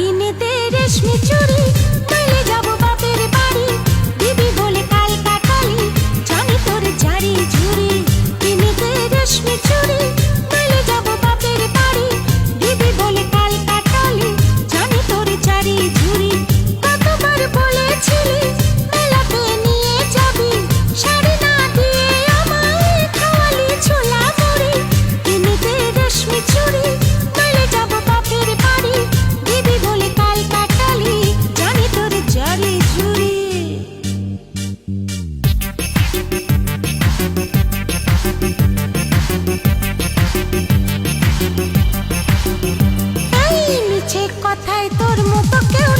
কিনে দে রেশমি চুড়ি, নইলে যাব বাপের বাড়ি। দিবি বলে কাল কাটালি, জানি তোর জারি ঝুরি। কিনে দে রেশমি চুড়ি, নইলে যাব বাপের বাড়ি। দিবি বলে কাল কাটালি, জানি তোর জারি ঝুরি। কতবার বলেছিলি মেলাতে নিয়ে যাবি, শাড়ি না দিয়ে আমায় খাওয়ালি ছোলা মুড়ি। কিনে দে রেশমি চুড়ি, নইলে যাব বাপের বাড়ি। দিবি বলে কাল কাটালি, জানি তোর জারি ঝুরি। এই মিছে কথায় তোর মতো কেউ